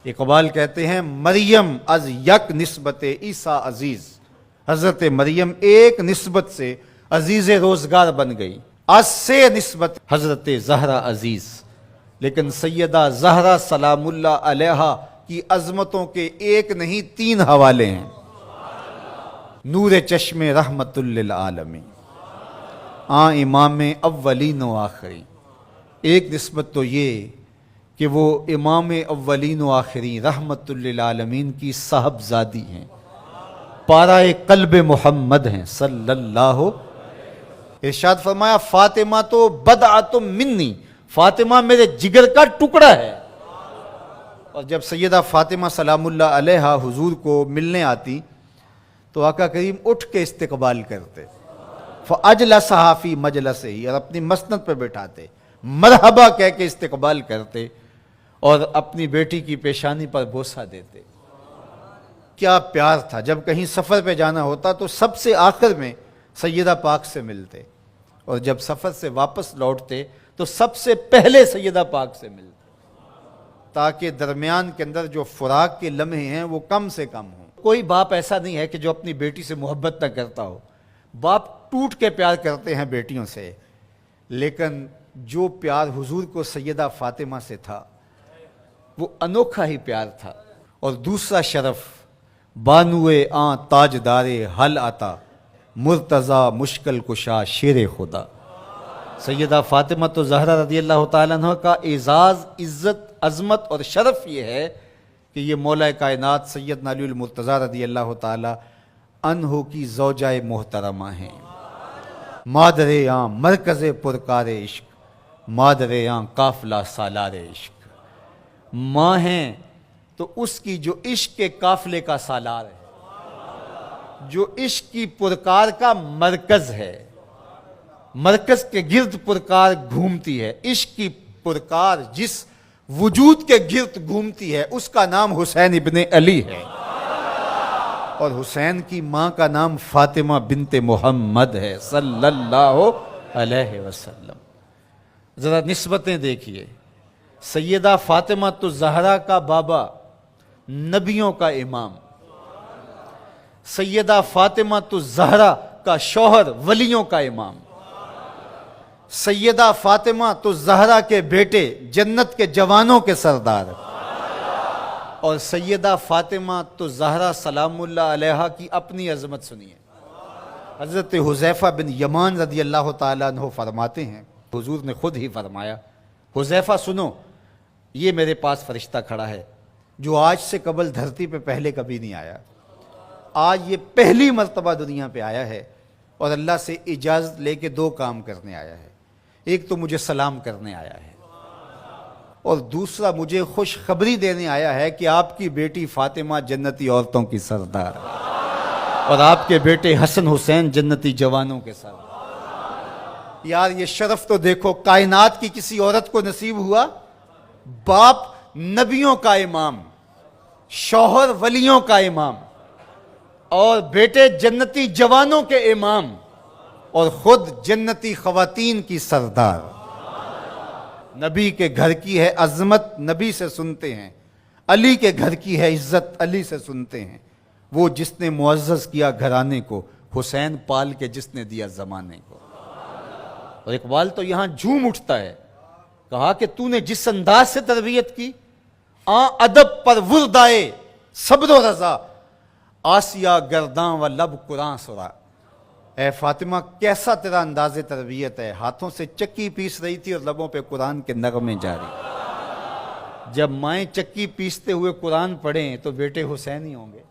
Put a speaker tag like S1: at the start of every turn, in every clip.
S1: اقبال کہتے ہیں مریم از یک نسبت عیسیٰ عزیز، حضرت مریم ایک نسبت سے عزیز روزگار بن گئی، از سے نسبت حضرت زہرا عزیز، لیکن سیدہ زہرا سلام اللہ علیہا کی عظمتوں کے ایک نہیں تین حوالے ہیں۔ نور چشم رحمت للعالمین، امام اولین و آخرین۔ ایک نسبت تو یہ کہ وہ امام اولین و آخرین رحمت للعالمین کی صاحبزادی ہیں، پارہ قلب محمد ہیں صلی اللہ۔ ارشاد فرمایا فاطمہ تو بدعۃ منی، فاطمہ میرے جگر کا ٹکڑا ہے۔ اور جب سیدہ فاطمہ سلام اللہ علیہا حضور کو ملنے آتی تو آقا کریم اٹھ کے استقبال کرتے، فاجلسہا فی مجلسہ، اور اپنی مسند پہ بٹھاتے، مرحبا کہہ کے استقبال کرتے اور اپنی بیٹی کی پیشانی پر بوسہ دیتے۔ کیا پیار تھا! جب کہیں سفر پہ جانا ہوتا تو سب سے آخر میں سیدہ پاک سے ملتے، اور جب سفر سے واپس لوٹتے تو سب سے پہلے سیدہ پاک سے ملتے، تاکہ درمیان کے اندر جو فراق کے لمحے ہیں وہ کم سے کم ہوں۔ کوئی باپ ایسا نہیں ہے کہ جو اپنی بیٹی سے محبت نہ کرتا ہو، باپ ٹوٹ کے پیار کرتے ہیں بیٹیوں سے، لیکن جو پیار حضور کو سیدہ فاطمہ سے تھا وہ انوکھا ہی پیار تھا۔ اور دوسرا شرف بانوئے آن تاجدار حل آتا، مرتضی مشکل کشا شیر خدا۔ سیدہ فاطمہ تو زہرا رضی اللہ تعالیٰ عنہ کا اعزاز، عزت، عظمت اور شرف یہ ہے کہ یہ مولا کائنات سیدنا علی المرتضی رضی اللہ تعالیٰ عنہ کی زوجہ محترمہ ہیں۔ مادر آن مرکز پرکار عشق، مادر آن قافلہ سالار عشق۔ ماں ہیں تو اس کی جو عشق کے قافلے کا سالار ہے، جو عشق کی پرکار کا مرکز ہے، مرکز کے گرد پرکار گھومتی ہے۔ عشق کی پرکار جس وجود کے گرد گھومتی ہے اس کا نام حسین ابن علی ہے، اور حسین کی ماں کا نام فاطمہ بنت محمد ہے صلی اللہ علیہ وسلم۔ ذرا نسبتیں دیکھیے، سیدہ فاطمہ تو زہرا کا بابا نبیوں کا امام، سیدہ فاطمہ تو زہرا کا شوہر ولیوں کا امام، سیدہ فاطمہ تو زہرا کے بیٹے جنت کے جوانوں کے سردار، اور سیدہ فاطمہ تو زہرا سلام اللہ علیہا کی اپنی عظمت سنیے۔ حضرت حذیفہ بن یمان رضی اللہ تعالیٰ عنہ فرماتے ہیں، حضور نے خود ہی فرمایا، حذیفہ سنو، یہ میرے پاس فرشتہ کھڑا ہے جو آج سے قبل دھرتی پہ پہلے کبھی نہیں آیا، آج یہ پہلی مرتبہ دنیا پہ آیا ہے، اور اللہ سے اجازت لے کے دو کام کرنے آیا ہے۔ ایک تو مجھے سلام کرنے آیا ہے، اور دوسرا مجھے خوشخبری دینے آیا ہے کہ آپ کی بیٹی فاطمہ جنتی عورتوں کی سردار، اور آپ کے بیٹے حسن حسین جنتی جوانوں کے سردار۔ یار یہ شرف تو دیکھو، کائنات کی کسی عورت کو نصیب ہوا، باپ نبیوں کا امام، شوہر ولیوں کا امام، اور بیٹے جنتی جوانوں کے امام، اور خود جنتی خواتین کی سردار۔ نبی کے گھر کی ہے عظمت، نبی سے سنتے ہیں، علی کے گھر کی ہے عزت، علی سے سنتے ہیں۔ وہ جس نے معزز کیا گھرانے کو، حسین پال کے جس نے دیا زمانے کو۔ اور اقبال تو یہاں جھوم اٹھتا ہے، کہا کہ تو نے جس انداز سے تربیت کی، ادب پر وردائے صبر و رضا، آسیہ گرداں و لب قرآن سرا۔ اے فاطمہ کیسا تیرا انداز تربیت ہے، ہاتھوں سے چکی پیس رہی تھی اور لبوں پہ قرآن کے نغمے جاری۔ جب مائیں چکی پیستے ہوئے قرآن پڑھیں تو بیٹے حسین ہی ہوں گے،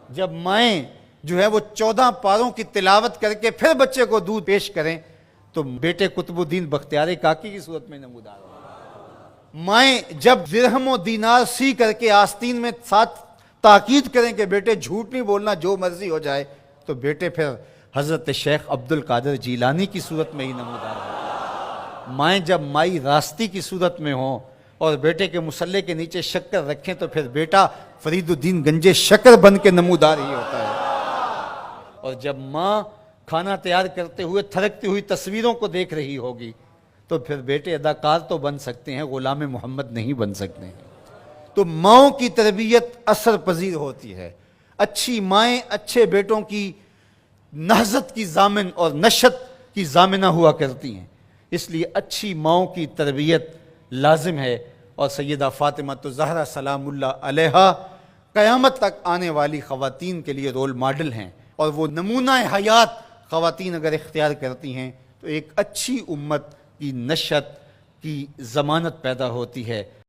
S1: جب مائیں جو ہے وہ 14 پاروں کی تلاوت کر کے پھر بچے کو دودھ پیش کریں تو بیٹے قطب الدین بختیار کاکی کی صورت میں نمودار ہوں۔ مائیں جب درہم و دینار سی کر کے آستین میں ساتھ تاکید کریں کہ بیٹے جھوٹ نہیں بولنا، جو مرضی ہو جائے، تو بیٹے پھر حضرت شیخ عبد القادر جیلانی کی صورت میں ہی نمودار ہوں۔ مائیں جب مائی راستی کی صورت میں ہوں اور بیٹے کے مسلح کے نیچے شکر رکھیں تو پھر بیٹا فرید الدین گنجے شکر بن کے نمودار ہی ہوتا ہے۔ اور جب ماں کھانا تیار کرتے ہوئے تھرکتی ہوئی تصویروں کو دیکھ رہی ہوگی تو پھر بیٹے اداکار تو بن سکتے ہیں، غلام محمد نہیں بن سکتے ہیں۔ تو ماؤں کی تربیت اثر پذیر ہوتی ہے. اچھی مائیں اچھے بیٹوں کی نہضت کی ضامن اور نشت کی ضامنہ ہوا کرتی ہیں. اس لیے اچھی ماؤں کی تربیت لازم ہے. اور سیدہ فاطمہ تو زہرا سلام اللہ علیہا قیامت تک آنے والی خواتین کے لیے رول ماڈل ہیں. اور وہ نمونہ حیات خواتین اگر اختیار کرتی ہیں تو ایک اچھی امت کی نشت کی ضمانت پیدا ہوتی ہے.